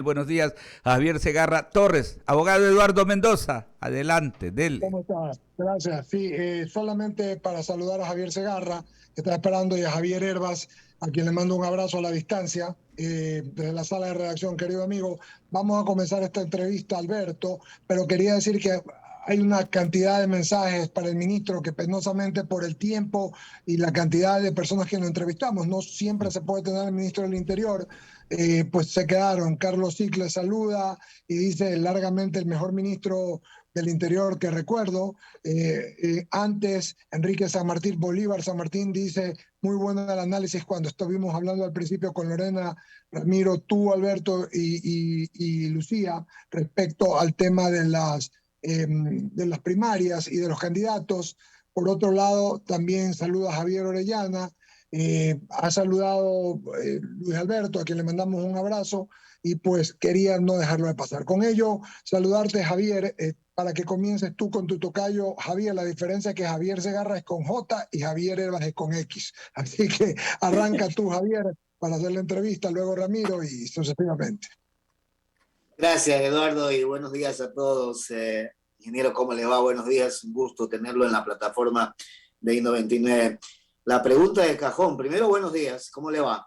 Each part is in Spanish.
Buenos días, Javier Segarra Torres, abogado Eduardo Mendoza. Adelante, dele. ¿Cómo está? Gracias. Sí, solamente para saludar a Javier Segarra, que está esperando, y a Javier Herbas, a quien le mando un abrazo a la distancia, desde la sala de redacción, querido amigo. Vamos a comenzar esta entrevista, Alberto, pero quería decir que hay una cantidad de mensajes para el ministro que penosamente por el tiempo y la cantidad de personas que lo entrevistamos, no siempre se puede tener al ministro del Interior, pues se quedaron. Carlos Sicle saluda y dice largamente el mejor ministro del Interior que recuerdo. Antes, Enrique San Martín, Bolívar San Martín dice, muy bueno el análisis cuando estuvimos hablando al principio con Lorena, Ramiro, tú, Alberto y Lucía, respecto al tema de las primarias y de los candidatos. Por otro lado, también saluda a Javier Orellana, ha saludado Luis Alberto, a quien le mandamos un abrazo, y pues quería no dejarlo de pasar. Con ello, saludarte, Javier, para que comiences tú con tu tocayo. Javier, la diferencia es que Javier Segarra es con J y Javier Herbas es con X. Así que arranca tú, Javier, para hacer la entrevista, luego Ramiro y sucesivamente. Gracias, Eduardo, y buenos días a todos. Ingeniero, ¿cómo le va? Buenos días, un gusto tenerlo en la plataforma de I99. La pregunta de cajón. Primero, buenos días, ¿cómo le va?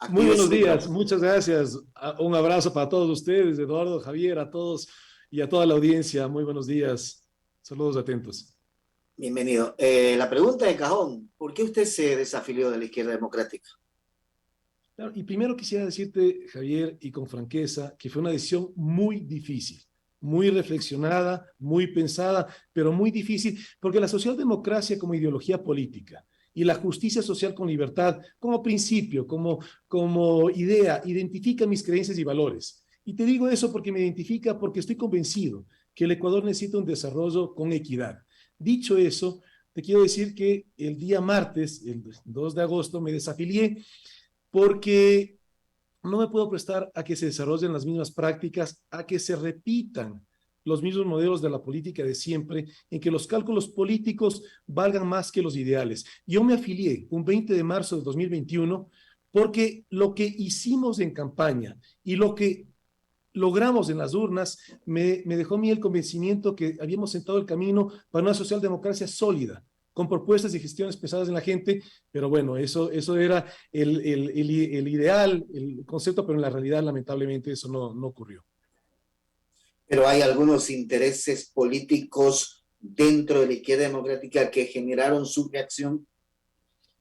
Muy buenos días, muchas gracias. Un abrazo para todos ustedes, Eduardo, Javier, a todos y a toda la audiencia. Muy buenos días. Saludos atentos. Bienvenido. La pregunta de cajón, ¿por qué usted se desafilió de la izquierda democrática? Claro, y primero quisiera decirte, Javier, y con franqueza, que fue una decisión muy difícil, muy reflexionada, muy pensada, pero muy difícil, porque la socialdemocracia como ideología política y la justicia social con libertad como principio, como idea, identifica mis creencias y valores. Y te digo eso porque me identifica, porque estoy convencido que el Ecuador necesita un desarrollo con equidad. Dicho eso, te quiero decir que el día martes, el 2 de agosto, me desafilié porque no me puedo prestar a que se desarrollen las mismas prácticas, a que se repitan los mismos modelos de la política de siempre, en que los cálculos políticos valgan más que los ideales. Yo me afilié un 20 de marzo de 2021 porque lo que hicimos en campaña y lo que logramos en las urnas me dejó a mí el convencimiento que habíamos sentado el camino para una socialdemocracia sólida, con propuestas y gestiones pesadas en la gente, pero bueno, eso era el ideal, el concepto, pero en la realidad lamentablemente eso no ocurrió. Pero hay algunos intereses políticos dentro de la izquierda democrática que generaron su reacción.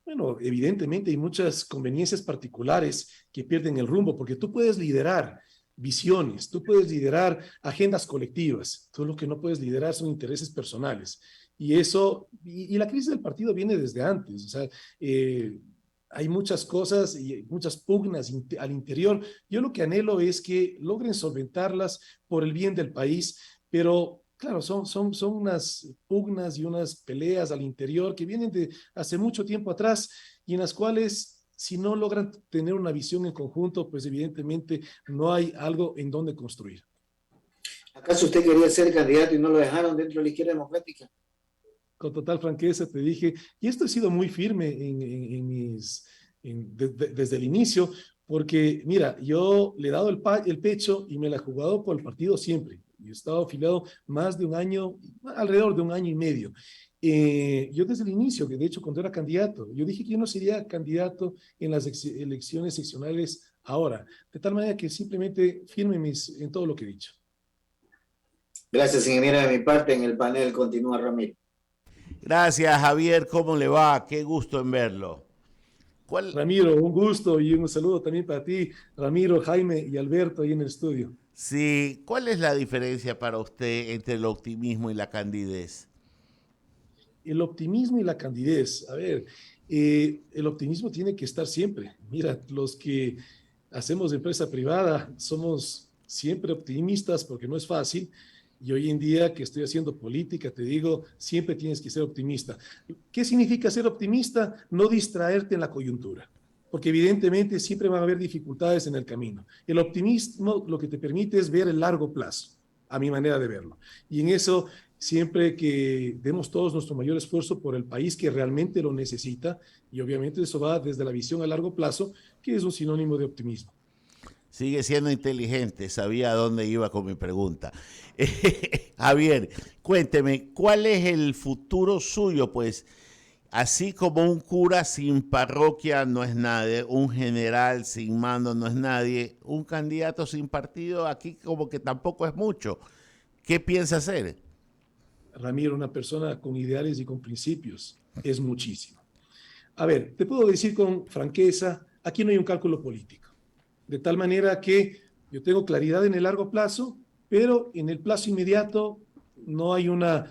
Bueno, evidentemente hay muchas conveniencias particulares que pierden el rumbo, porque tú puedes liderar visiones, tú puedes liderar agendas colectivas, tú lo que no puedes liderar son intereses personales. Y eso, y la crisis del partido viene desde antes, o sea, hay muchas cosas y muchas pugnas al interior. Yo lo que anhelo es que logren solventarlas por el bien del país, pero claro, son unas pugnas y unas peleas al interior que vienen de hace mucho tiempo atrás y en las cuales si no logran tener una visión en conjunto, pues evidentemente no hay algo en donde construir. ¿Acaso usted quería ser candidato y no lo dejaron dentro de la izquierda democrática? Con total franqueza te dije, y esto he sido muy firme desde el inicio, porque mira, yo le he dado el pecho y me la he jugado por el partido siempre. Yo he estado afiliado más de un año, alrededor de un año y medio. Yo desde el inicio, que de hecho cuando era candidato, yo dije que yo no sería candidato en las elecciones seccionales ahora, de tal manera que simplemente firme en todo lo que he dicho. Gracias, ingeniero. De mi parte, en el panel continúa Ramiro. Gracias, Javier. ¿Cómo le va? Qué gusto en verlo. Ramiro, un gusto y un saludo también para ti, Ramiro, Jaime y Alberto ahí en el estudio. Sí, ¿cuál es la diferencia para usted entre el optimismo y la candidez? El optimismo y la candidez. A ver, el optimismo tiene que estar siempre. Mira, los que hacemos empresa privada somos siempre optimistas porque no es fácil. Y hoy en día que estoy haciendo política, te digo, siempre tienes que ser optimista. ¿Qué significa ser optimista? No distraerte en la coyuntura, porque evidentemente siempre van a haber dificultades en el camino. El optimismo lo que te permite es ver el largo plazo, a mi manera de verlo. Y en eso siempre que demos todos nuestro mayor esfuerzo por el país que realmente lo necesita, y obviamente eso va desde la visión a largo plazo, que es un sinónimo de optimismo. Sigue siendo inteligente, sabía a dónde iba con mi pregunta. Javier, cuénteme, ¿cuál es el futuro suyo? Pues así como un cura sin parroquia no es nadie, un general sin mando no es nadie, un candidato sin partido aquí como que tampoco es mucho. ¿Qué piensa hacer? Ramiro, una persona con ideales y con principios, es muchísimo. A ver, te puedo decir con franqueza, aquí no hay un cálculo político. De tal manera que yo tengo claridad en el largo plazo, pero en el plazo inmediato no hay una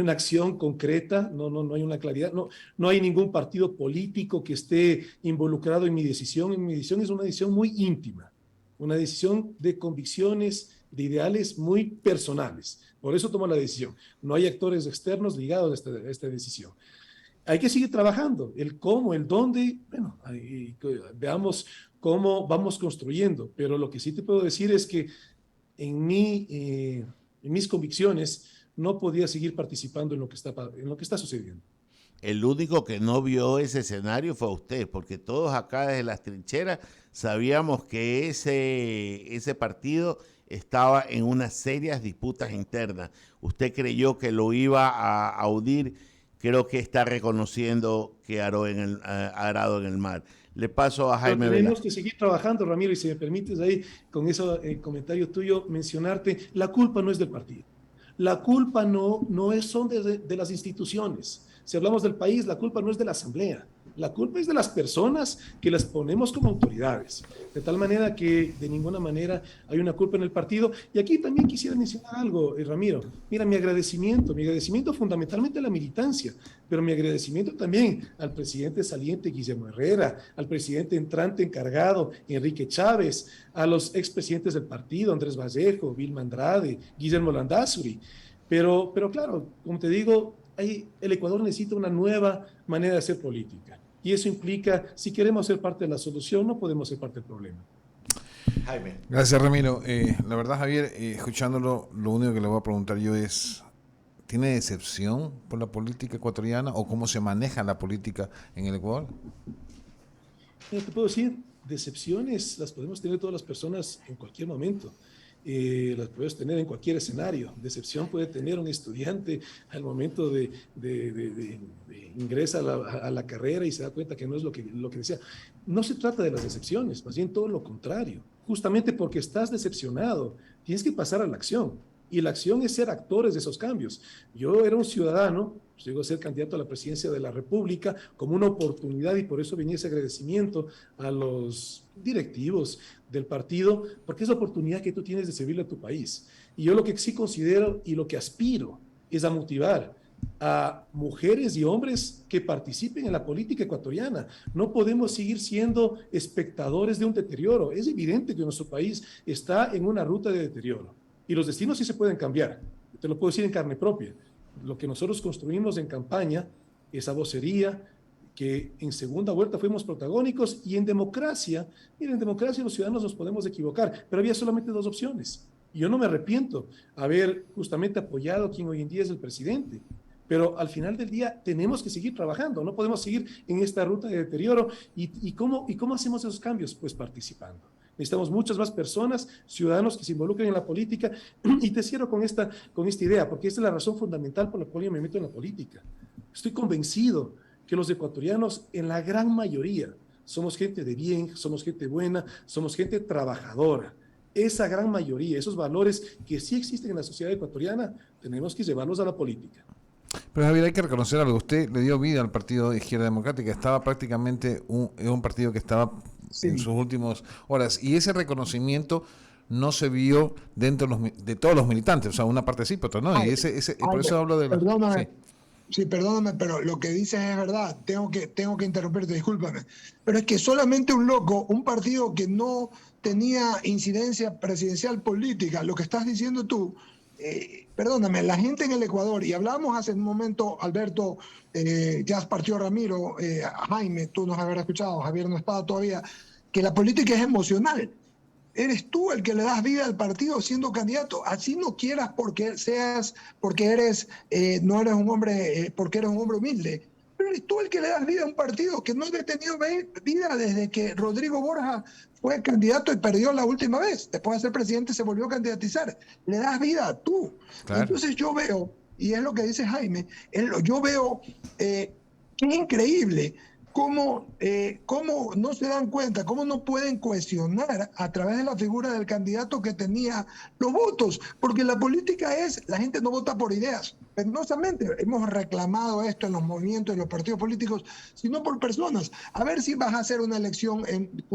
acción concreta, no hay una claridad, no hay ningún partido político que esté involucrado en mi decisión. En mi decisión es una decisión muy íntima, una decisión de convicciones, de ideales muy personales. Por eso tomo la decisión. No hay actores externos ligados a esta decisión. Hay que seguir trabajando. El cómo, el dónde, bueno, veamos cómo vamos construyendo. Pero lo que sí te puedo decir es que en mis convicciones no podía seguir participando en lo que está sucediendo. El único que no vio ese escenario fue usted, porque todos acá desde las trincheras sabíamos que ese partido estaba en unas serias disputas internas. Usted creyó que lo iba a hundir, creo que está reconociendo que arado en el mar. Le paso a Jaime Velasco. Tenemos que seguir trabajando, Ramiro, y si me permites ahí, con ese comentario tuyo, mencionarte, la culpa no es del partido. La culpa son de las instituciones. Si hablamos del país, la culpa no es de la Asamblea. La culpa es de las personas que las ponemos como autoridades. De tal manera que de ninguna manera hay una culpa en el partido. Y aquí también quisiera mencionar algo, Ramiro. Mira, mi agradecimiento fundamentalmente a la militancia, pero mi agradecimiento también al presidente saliente Guillermo Herrera, al presidente entrante encargado Enrique Chávez, a los expresidentes del partido, Andrés Vallejo, Vilma Andrade, Guillermo Landázuri. Pero claro, como te digo, el Ecuador necesita una nueva manera de hacer política. Y eso implica, si queremos ser parte de la solución, no podemos ser parte del problema. Jaime. Gracias, Ramiro. La verdad, Javier, escuchándolo, lo único que le voy a preguntar yo es, ¿tiene decepción por la política ecuatoriana o cómo se maneja la política en el Ecuador? Te puedo decir, decepciones las podemos tener todas las personas en cualquier momento. Las puedes tener en cualquier escenario. Decepción puede tener un estudiante al momento de ingresa a la carrera y se da cuenta que no es lo que desea. No se trata de las decepciones, más bien todo lo contrario. Justamente porque estás decepcionado, tienes que pasar a la acción. Y la acción es ser actores de esos cambios. Yo era un ciudadano, llego a ser candidato a la presidencia de la República como una oportunidad, y por eso venía ese agradecimiento a los directivos del partido, porque es la oportunidad que tú tienes de servirle a tu país. Y yo lo que sí considero y lo que aspiro es a motivar a mujeres y hombres que participen en la política ecuatoriana. No podemos seguir siendo espectadores de un deterioro. Es evidente que nuestro país está en una ruta de deterioro. Y los destinos sí se pueden cambiar. Te lo puedo decir en carne propia. Lo que nosotros construimos en campaña, esa vocería, que en segunda vuelta fuimos protagónicos, y en democracia, mira, en democracia los ciudadanos nos podemos equivocar, pero había solamente dos opciones. Y yo no me arrepiento haber justamente apoyado a quien hoy en día es el presidente. Pero al final del día tenemos que seguir trabajando, no podemos seguir en esta ruta de deterioro. ¿Y cómo hacemos esos cambios? Pues participando. Necesitamos muchas más personas, ciudadanos que se involucren en la política. Y te cierro con esta idea, porque esta es la razón fundamental por la cual yo me meto en la política. Estoy convencido que los ecuatorianos, en la gran mayoría, somos gente de bien, somos gente buena, somos gente trabajadora. Esa gran mayoría, esos valores que sí existen en la sociedad ecuatoriana, tenemos que llevarlos a la política. Pero Javier, hay que reconocer algo. Usted le dio vida al Partido de Izquierda Democrática. Estaba prácticamente un partido que estaba en sus últimas horas. Y ese reconocimiento no se vio dentro de todos los militantes. O sea, una parte sí, pero otra no. Y por eso hablo de... Perdóname. Sí, perdóname, pero lo que dices es verdad. Tengo que interrumpirte, discúlpame. Pero es que solamente un loco, un partido que no tenía incidencia presidencial política, lo que estás diciendo tú, perdóname, la gente en el Ecuador, y hablábamos hace un momento, Alberto, ya partió Ramiro, Jaime, tú nos habrás escuchado, Javier no estaba todavía, que la política es emocional. eres tú el que le das vida al partido siendo candidato. Así no quieras porque eres, no eres un hombre, porque eres un hombre humilde. Pero eres tú el que le das vida a un partido que no ha tenido vida desde que Rodrigo Borja fue candidato y perdió la última vez. Después de ser presidente se volvió a candidatizar. Le das vida tú. Claro. Entonces yo veo, y es lo que dice Jaime, yo veo que es increíble cómo no se dan cuenta, cómo no pueden cohesionar a través de la figura del candidato que tenía los votos, porque la política la gente no vota por ideas. Penosamente hemos reclamado esto en los movimientos, en los partidos políticos, sino por personas. A ver si vas a hacer una elección,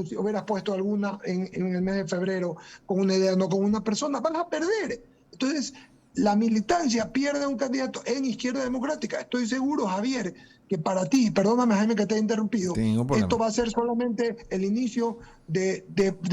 si hubieras puesto alguna en el mes de febrero con una idea, no con una persona, vas a perder. Entonces, la militancia pierde un candidato en Izquierda Democrática. Estoy seguro, Javier, que para ti, perdóname Jaime que te he interrumpido, esto va a ser solamente el inicio de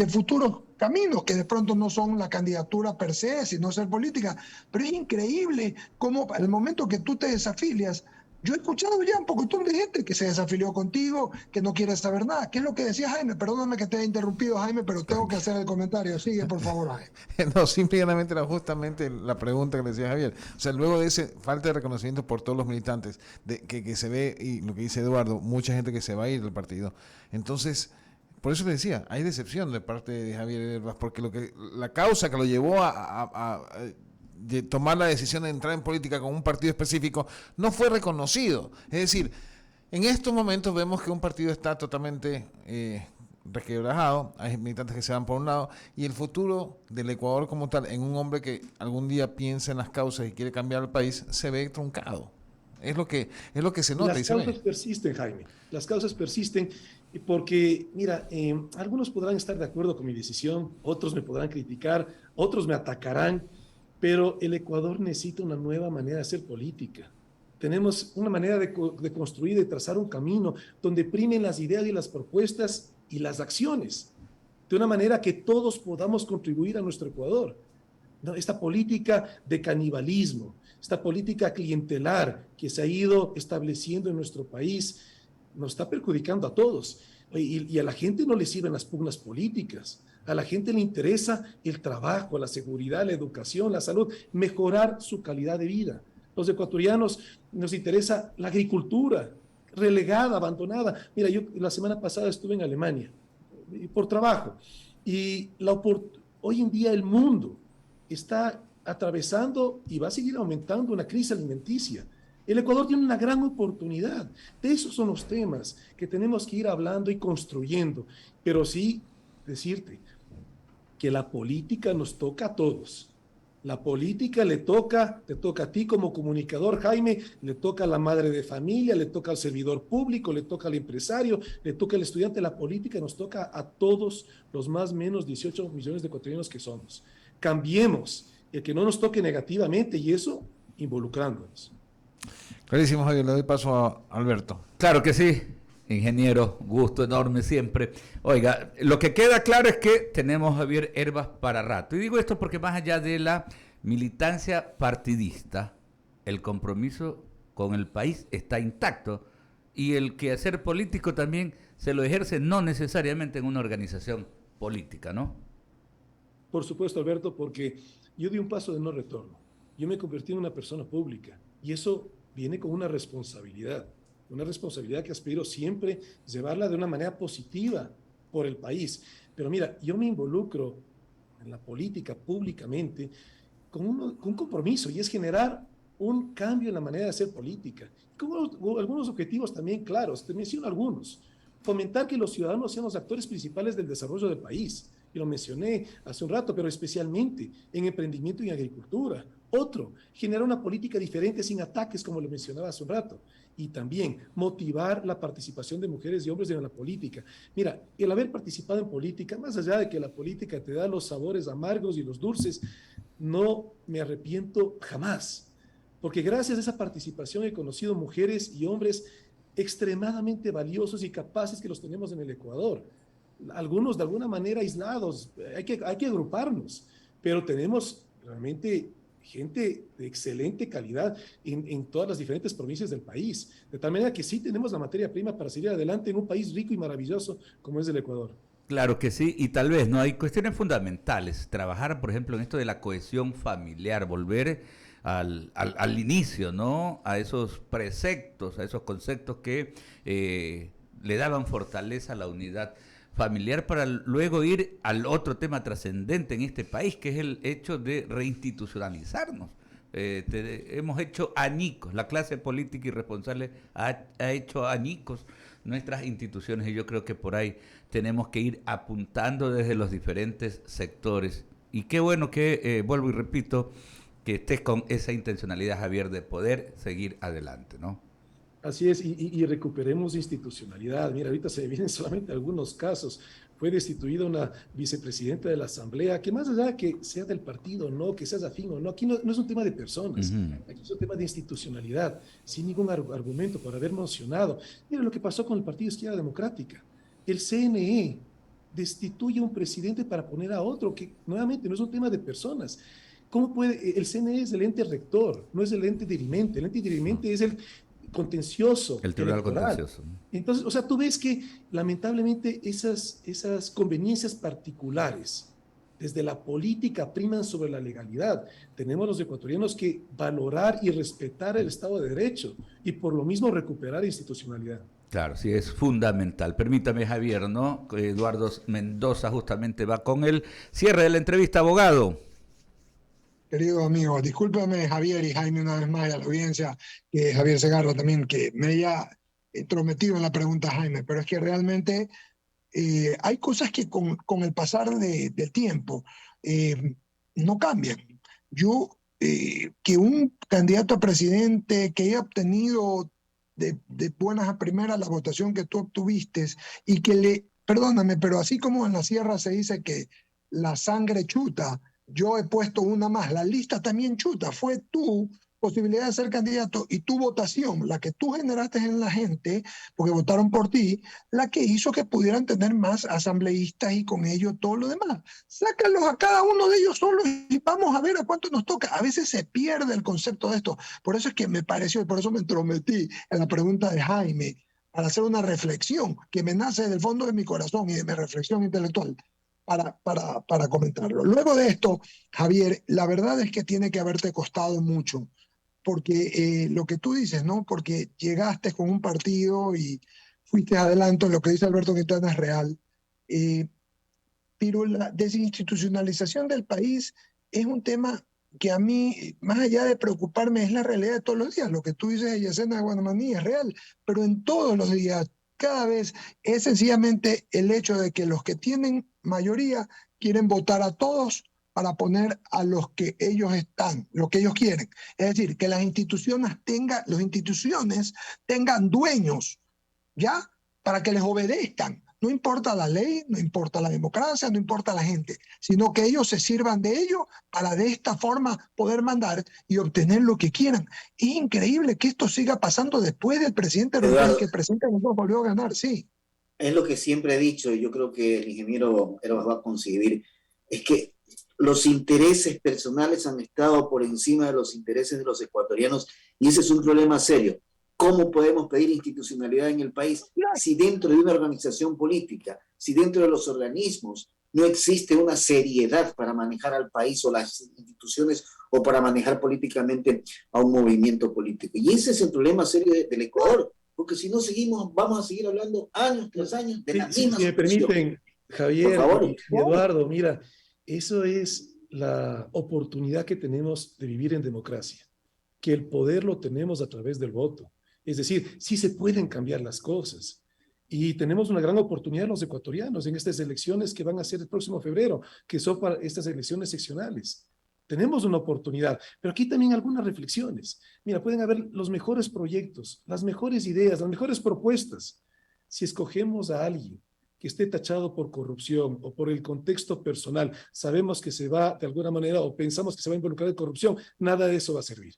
futuros caminos, que de pronto no son la candidatura per se, sino ser política. Pero es increíble cómo al momento que tú te desafilias, yo he escuchado ya un poquitón de gente que se desafilió contigo, que no quiere saber nada. ¿Qué es lo que decía Jaime? Perdóname que te haya interrumpido, Jaime, pero tengo que hacer el comentario. Sigue, por favor, Jaime. No, simplemente era justamente la pregunta que le decía Javier. O sea, luego de ese falta de reconocimiento por todos los militantes, que se ve, y lo que dice Eduardo, mucha gente que se va a ir del partido. Entonces, por eso le decía, hay decepción de parte de Javier Herbas, porque la causa que lo llevó de tomar la decisión de entrar en política con un partido específico no fue reconocido. Es decir, en estos momentos vemos que un partido está totalmente resquebrajado, hay militantes que se van por un lado, y el futuro del Ecuador como tal, en un hombre que algún día piensa en las causas y quiere cambiar el país, se ve truncado. Es lo que se nota. Las causas persisten, Jaime. Las causas persisten porque, mira, algunos podrán estar de acuerdo con mi decisión, otros me podrán criticar, otros me atacarán, pero el Ecuador necesita una nueva manera de hacer política. Tenemos una manera de construir, de trazar un camino donde primen las ideas y las propuestas y las acciones, de una manera que todos podamos contribuir a nuestro Ecuador. ¿No? Esta política de canibalismo, esta política clientelar que se ha ido estableciendo en nuestro país, nos está perjudicando a todos. Y a la gente no le sirven las pugnas políticas. A la gente le interesa el trabajo, la seguridad, la educación, la salud, mejorar su calidad de vida. Los ecuatorianos nos interesa la agricultura, relegada, abandonada. Mira, yo la semana pasada estuve en Alemania por trabajo y hoy en día el mundo está atravesando y va a seguir aumentando una crisis alimenticia. El Ecuador tiene una gran oportunidad. De esos son los temas que tenemos que ir hablando y construyendo. Pero sí decirte que la política nos toca a todos. La política te toca a ti como comunicador, Jaime, le toca a la madre de familia, le toca al servidor público, le toca al empresario, le toca al estudiante. La política nos toca a todos los más o menos 18 millones de ecuatorianos que somos. Cambiemos, el que no nos toque negativamente, y eso involucrándonos. Clarísimo, Javier. Le doy paso a Alberto. Claro que sí, ingeniero, gusto enorme siempre. Oiga, lo que queda claro es que tenemos a Javier Herbas para rato. Y digo esto porque más allá de la militancia partidista, el compromiso con el país está intacto y el quehacer político también se lo ejerce no necesariamente en una organización política, ¿no? Por supuesto, Alberto, porque yo di un paso de no retorno. Yo me convertí en una persona pública y eso viene con una responsabilidad que aspiro siempre llevarla de una manera positiva por el país. Pero mira, yo me involucro en la política públicamente con un compromiso, y es generar un cambio en la manera de hacer política, con algunos objetivos también claros. Te menciono algunos. Fomentar que los ciudadanos sean los actores principales del desarrollo del país. Y lo mencioné hace un rato, pero especialmente en emprendimiento y agricultura. Otro, generar una política diferente sin ataques, como lo mencionaba hace un rato. Y también motivar la participación de mujeres y hombres en la política. Mira, el haber participado en política, más allá de que la política te da los sabores amargos y los dulces, no me arrepiento jamás. Porque gracias a esa participación he conocido mujeres y hombres extremadamente valiosos y capaces que los tenemos en el Ecuador. Algunos de alguna manera aislados, hay que agruparnos, pero tenemos realmente gente de excelente calidad en todas las diferentes provincias del país, de tal manera que sí tenemos la materia prima para seguir adelante en un país rico y maravilloso como es el Ecuador. Claro que sí, y tal vez no hay cuestiones fundamentales. Trabajar, por ejemplo, en esto de la cohesión familiar, volver al inicio, ¿no? A esos preceptos, a esos conceptos que le daban fortaleza a la unidad familiar para luego ir al otro tema trascendente en este país, que es el hecho de reinstitucionalizarnos. Hemos hecho añicos, la clase política irresponsable ha hecho añicos nuestras instituciones y yo creo que por ahí tenemos que ir apuntando desde los diferentes sectores. Y qué bueno que, vuelvo y repito, que estés con esa intencionalidad, Javier, de poder seguir adelante, ¿no? Así es, y recuperemos institucionalidad. Mira, ahorita se vienen solamente algunos casos. Fue destituida una vicepresidenta de la Asamblea, que más allá de que sea del partido o no, que seas afín o no, aquí no es un tema de personas, aquí es un tema de institucionalidad, sin ningún argumento por haber mencionado. Mira lo que pasó con el Partido Izquierda Democrática. El CNE destituye a un presidente para poner a otro, que nuevamente no es un tema de personas. ¿Cómo puede? El CNE es el ente rector, no es el ente dirimente. El ente dirimente es el contencioso. El tribunal electoral. contencioso. Entonces, o sea, tú ves que lamentablemente esas conveniencias particulares desde la política priman sobre la legalidad. Tenemos los ecuatorianos que valorar y respetar el Estado de Derecho y por lo mismo recuperar institucionalidad. Claro, sí, es fundamental. Permítame, Javier, ¿no? Eduardo Mendoza justamente va con el cierre de la entrevista, abogado. Querido amigo, discúlpame Javier y Jaime una vez más y a la audiencia, que Javier Segarra también, que me haya entrometido en la pregunta Jaime, pero es que realmente hay cosas que con el pasar del tiempo no cambian. Que un candidato a presidente que haya obtenido de buenas a primeras la votación que tú obtuviste y perdóname, pero así como en la sierra se dice que la sangre chuta, yo he puesto una más, la lista también chuta, fue tu posibilidad de ser candidato y tu votación, la que tú generaste en la gente, porque votaron por ti, la que hizo que pudieran tener más asambleístas y con ello todo lo demás. Sácalos a cada uno de ellos solos y vamos a ver a cuánto nos toca. A veces se pierde el concepto de esto. Por eso es que me pareció, y por eso me entrometí en la pregunta de Jaime, para hacer una reflexión que me nace del fondo de mi corazón y de mi reflexión intelectual. Para comentarlo. Luego de esto, Javier, la verdad es que tiene que haberte costado mucho, porque lo que tú dices, ¿no? Porque llegaste con un partido y fuiste adelante, lo que dice Alberto Quintana es real, pero la desinstitucionalización del país es un tema que a mí, más allá de preocuparme, es la realidad de todos los días. Lo que tú dices de Yesenia de Guanamaní es real, pero en todos los días, cada vez, es sencillamente el hecho de que los que tienen mayoría quieren votar a todos para poner a los que ellos están, lo que ellos quieren. Es decir, que las instituciones tengan dueños, ¿ya? Para que les obedezcan. No importa la ley, no importa la democracia, no importa la gente, sino que ellos se sirvan de ello para de esta forma poder mandar y obtener lo que quieran. Es increíble que esto siga pasando después del presidente Rodríguez, que el presidente no volvió a ganar, sí. Es lo que siempre he dicho, y yo creo que el ingeniero Herbas va a conseguir, es que los intereses personales han estado por encima de los intereses de los ecuatorianos, y ese es un problema serio. ¿Cómo podemos pedir institucionalidad en el país si dentro de una organización política, si dentro de los organismos no existe una seriedad para manejar al país o las instituciones o para manejar políticamente a un movimiento político? Y ese es el problema serio del Ecuador, porque si no seguimos, vamos a seguir hablando años tras años de la misma Si me permiten, Javier y Eduardo, mira, eso es la oportunidad que tenemos de vivir en democracia, que el poder lo tenemos a través del voto. Es decir, sí se pueden cambiar las cosas. Y tenemos una gran oportunidad los ecuatorianos en estas elecciones que van a ser el próximo febrero, que son para estas elecciones seccionales. Tenemos una oportunidad, pero aquí también algunas reflexiones. Mira, pueden haber los mejores proyectos, las mejores ideas, las mejores propuestas. Si escogemos a alguien que esté tachado por corrupción o por el contexto personal, sabemos que se va de alguna manera o pensamos que se va a involucrar en corrupción, nada de eso va a servir.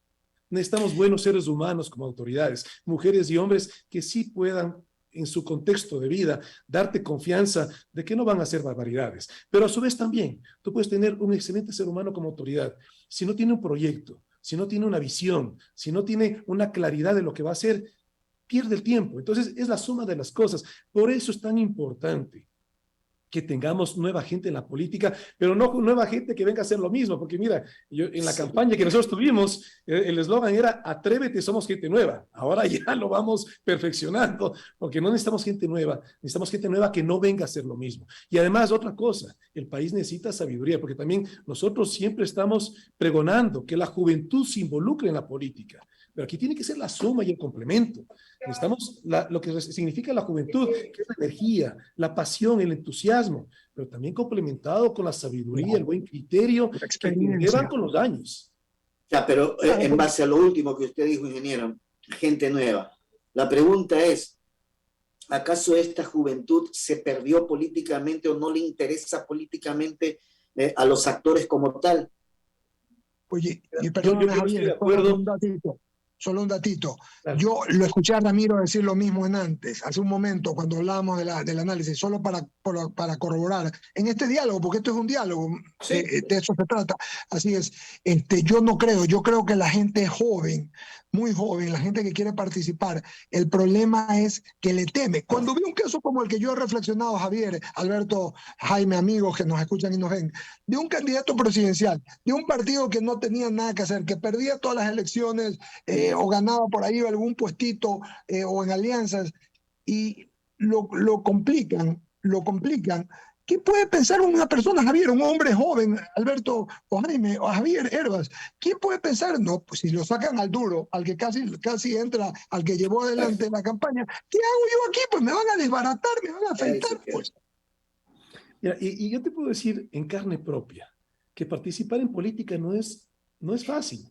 Necesitamos buenos seres humanos como autoridades, mujeres y hombres que sí puedan, en su contexto de vida, darte confianza de que no van a hacer barbaridades. Pero a su vez también, tú puedes tener un excelente ser humano como autoridad. Si no tiene un proyecto, si no tiene una visión, si no tiene una claridad de lo que va a hacer, pierde el tiempo. Entonces, es la suma de las cosas. Por eso es tan importante que tengamos nueva gente en la política, pero no nueva gente que venga a hacer lo mismo, porque mira, yo, en la campaña que nosotros tuvimos, el eslogan era atrévete, somos gente nueva. Ahora ya lo vamos perfeccionando, porque no necesitamos gente nueva, necesitamos gente nueva que no venga a hacer lo mismo. Y además, otra cosa, el país necesita sabiduría, porque también nosotros siempre estamos pregonando que la juventud se involucre en la política, pero aquí tiene que ser la suma y el complemento. Necesitamos lo que significa la juventud, que es la energía, la pasión, el entusiasmo, pero también complementado con la sabiduría, el buen criterio que llevan con los años. Ya, pero en base a lo último que usted dijo, ingeniero, gente nueva. La pregunta es, ¿acaso esta juventud se perdió políticamente o no le interesa políticamente a los actores como tal? Oye, y perdóname, yo estoy Javier, de acuerdo. Solo un datito. Claro. Yo lo escuché a Ramiro decir lo mismo hace un momento, cuando hablábamos del análisis, solo para corroborar en este diálogo, porque esto es un diálogo, Sí. de eso se trata. Así es. Yo creo que la gente joven, muy joven, la gente que quiere participar, el problema es que le teme. Cuando vi un caso como el que yo he reflexionado, Javier, Alberto, Jaime, amigos que nos escuchan y nos ven, de un candidato presidencial, de un partido que no tenía nada que hacer, que perdía todas las elecciones, o ganaba por ahí algún puestito, o en alianzas, y lo complican. ¿Qué puede pensar una persona, Javier, un hombre joven, Alberto o Jaime o Javier Herbas? ¿Quién puede pensar? No, pues si lo sacan al duro, al que casi entra, al que llevó adelante la campaña, ¿qué hago yo aquí? Pues me van a desbaratar, me van a afeitar. Pues. Mira, y yo te puedo decir en carne propia que participar en política no es fácil.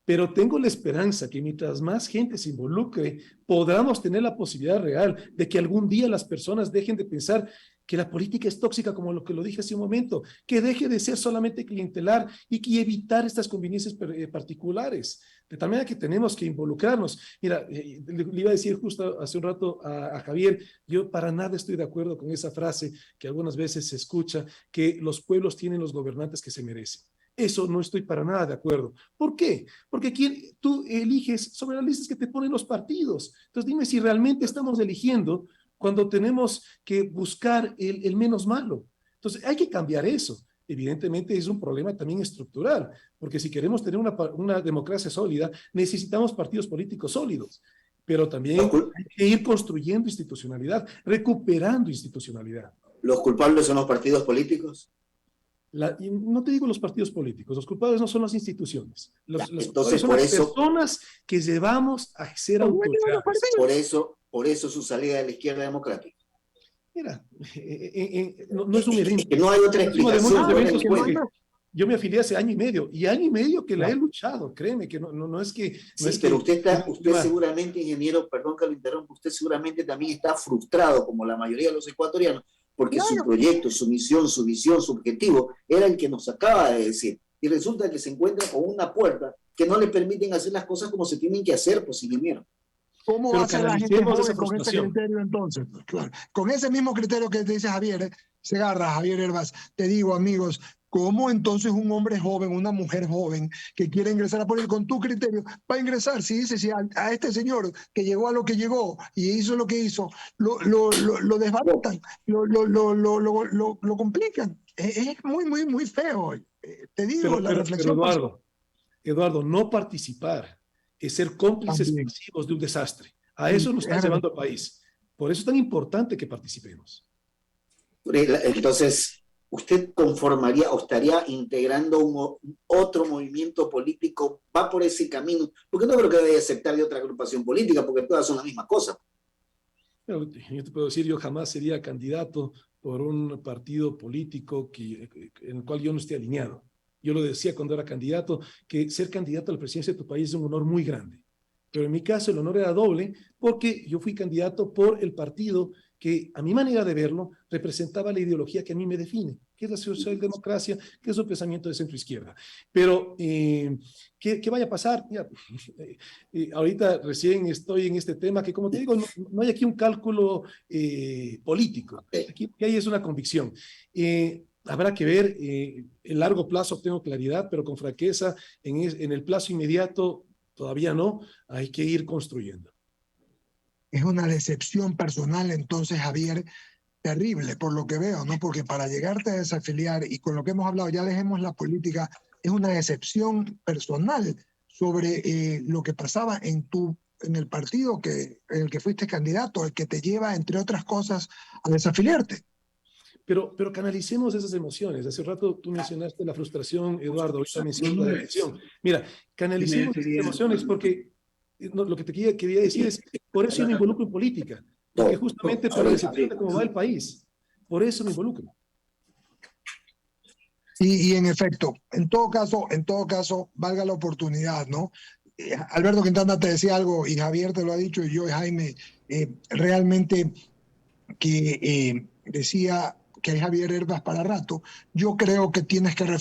Pero tengo la esperanza que mientras más gente se involucre, podamos tener la posibilidad real de que algún día las personas dejen de pensar que la política es tóxica, como lo que lo dije hace un momento, que deje de ser solamente clientelar y que evitar estas conveniencias particulares. De tal manera que tenemos que involucrarnos. Mira, le iba a decir justo hace un rato a Javier, yo para nada estoy de acuerdo con esa frase que algunas veces se escucha, que los pueblos tienen los gobernantes que se merecen. Eso no estoy para nada de acuerdo. ¿Por qué? Porque tú eliges sobre las listas que te ponen los partidos. Entonces dime si realmente estamos eligiendo cuando tenemos que buscar el menos malo. Entonces hay que cambiar eso. Evidentemente es un problema también estructural, porque si queremos tener una democracia sólida, necesitamos partidos políticos sólidos. Pero también hay que ir construyendo institucionalidad, recuperando institucionalidad. ¿Los culpables son los partidos políticos? Y no te digo los partidos políticos, los culpables no son las instituciones, los Entonces, son las personas que llevamos a ser autoridades. Por eso su salida de la izquierda democrática. Mira, no es un evento. Que no hay otra explicación. Yo me afilié hace año y medio que la he luchado, créeme, que no es que... Sí, pero usted seguramente, ingeniero, perdón que lo interrumpa, usted seguramente también está frustrado, como la mayoría de los ecuatorianos, porque su proyecto, su misión, su visión, su objetivo era el que nos acaba de decir. Y resulta que se encuentra con una puerta que no le permiten hacer las cosas como se tienen que hacer, pues, ingeniero. ¿Cómo va a ser la gente joven con ese criterio entonces? Claro. Con ese mismo criterio que te dice Javier Segarra, Javier Herbas, te digo, amigos, ¿cómo entonces un hombre joven, una mujer joven que quiere ingresar a política con tu criterio va a ingresar? Si dice, si a este señor que llegó a lo que llegó y hizo lo que hizo, lo desbaratan, lo complican. Es muy feo. Te digo, la reflexión. Pero Eduardo, no participar es ser cómplices pasivos de un desastre. A eso nos está llevando al país. Por eso es tan importante que participemos. Entonces, ¿usted conformaría o estaría integrando otro movimiento político? ¿Va por ese camino? Porque no creo que debe aceptar de otra agrupación política, porque todas son la misma cosa. Pero yo te puedo decir, yo jamás sería candidato por un partido político en el cual yo no esté alineado. Yo lo decía cuando era candidato, que ser candidato a la presidencia de tu país es un honor muy grande. Pero en mi caso el honor era doble porque yo fui candidato por el partido que, a mi manera de verlo, representaba la ideología que a mí me define, que es la socialdemocracia, que es un pensamiento de centro-izquierda. Pero, ¿qué vaya a pasar? Mira, ahorita recién estoy en este tema que, como te digo, no hay aquí un cálculo político. Aquí hay es una convicción. Habrá que ver, en largo plazo tengo claridad, pero con franqueza, en el plazo inmediato todavía no, hay que ir construyendo. Es una decepción personal, entonces, Javier, terrible por lo que veo, ¿no? Porque para llegarte a desafiliar, y con lo que hemos hablado, ya dejemos la política, es una decepción personal sobre lo que pasaba en el partido en el que fuiste candidato, el que te lleva, entre otras cosas, a desafiliarte. Pero canalicemos esas emociones. Hace rato tú mencionaste la frustración, Eduardo, ahorita mencionaste la depresión. Mira, canalicemos esas emociones porque lo que te quería decir es, por eso yo me involucro en política, porque justamente para decirte cómo va el país, por eso me involucro. Y en efecto, en todo caso, valga la oportunidad, ¿no? Alberto Quintana te decía algo, y Javier te lo ha dicho, y yo y Jaime, realmente que decía que hay Javier Herbas para rato. Yo creo que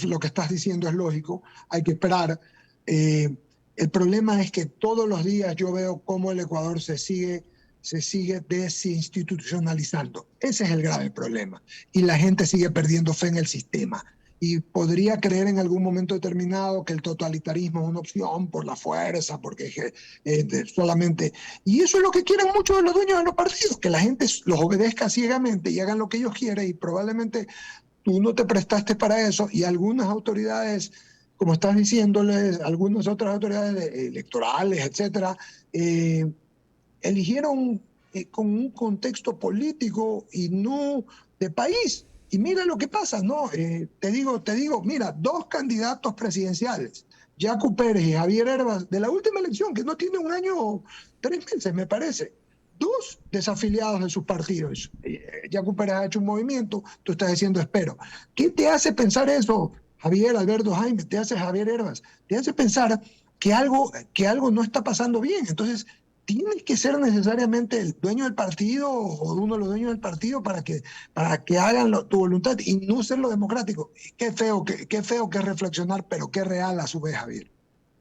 lo que estás diciendo es lógico, hay que esperar. El problema es que todos los días yo veo cómo el Ecuador se sigue desinstitucionalizando. Ese es el grave problema. Y la gente sigue perdiendo fe en el sistema. Y podría creer en algún momento determinado que el totalitarismo es una opción por la fuerza, porque solamente... Y eso es lo que quieren muchos de los dueños de los partidos, que la gente los obedezca ciegamente y hagan lo que ellos quieren, y probablemente tú no te prestaste para eso, y algunas autoridades, como estás diciéndoles, algunas otras autoridades electorales, etcétera, eligieron con un contexto político y no de país. Y mira lo que pasa, ¿no? Te digo, mira, 2 candidatos presidenciales, Yacu Pérez y Javier Herbas, de la última elección, que no tiene 1 año, 3 meses, me parece, 2 desafiliados de sus partidos. Yacu Pérez ha hecho un movimiento, tú estás diciendo espero. ¿Qué te hace pensar eso, Javier, Alberto, Jaime? Te hace Javier Herbas, te hace pensar que algo no está pasando bien. Entonces, tienes que ser necesariamente el dueño del partido o uno de los dueños del partido para que hagan tu voluntad y no ser lo democrático. Qué feo que reflexionar, pero qué real a su vez, Javier.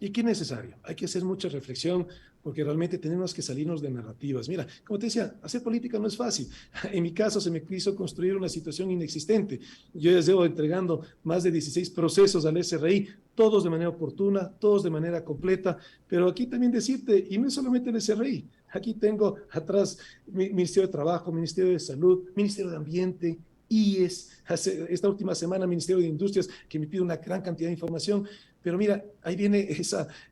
Y qué necesario. Hay que hacer mucha reflexión porque realmente tenemos que salirnos de narrativas. Mira, como te decía, hacer política no es fácil. En mi caso se me quiso construir una situación inexistente. Yo ya llevo entregando más de 16 procesos al SRI, todos de manera oportuna, todos de manera completa, pero aquí también decirte, y no es solamente el SRI, aquí tengo atrás Ministerio de Trabajo, Ministerio de Salud, Ministerio de Ambiente, IES, esta última semana Ministerio de Industrias, que me pide una gran cantidad de información, pero mira, ahí viene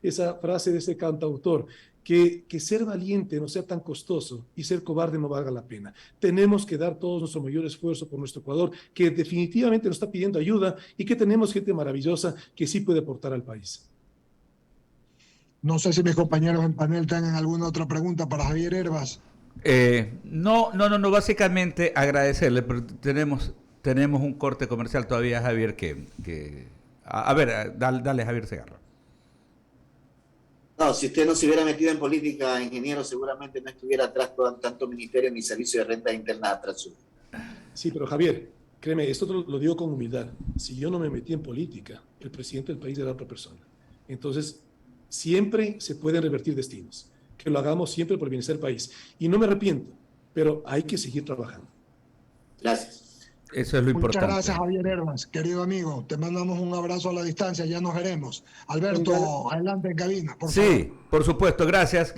esa frase de ese cantautor, que ser valiente no sea tan costoso y ser cobarde no valga la pena. Tenemos que dar todo nuestro mayor esfuerzo por nuestro Ecuador, que definitivamente nos está pidiendo ayuda y que tenemos gente maravillosa que sí puede aportar al país. No sé si mis compañeros en panel tengan alguna otra pregunta para Javier Herbas. No, básicamente agradecerle, pero tenemos un corte comercial todavía, Javier, a ver, dale Javier Segarra. No, si usted no se hubiera metido en política, ingeniero, seguramente no estuviera atrás tanto ministerio ni servicio de renta interna atrás suyo. Sí, pero Javier, créeme, esto lo digo con humildad. Si yo no me metí en política, el presidente del país era otra persona. Entonces, siempre se pueden revertir destinos. Que lo hagamos siempre por el bienestar del país. Y no me arrepiento, pero hay que seguir trabajando. Gracias. Eso es lo importante. Muchas gracias, Javier Herbas, querido amigo. Te mandamos un abrazo a la distancia, ya nos veremos. Alberto, adelante en cabina, por favor. Sí, por supuesto, gracias.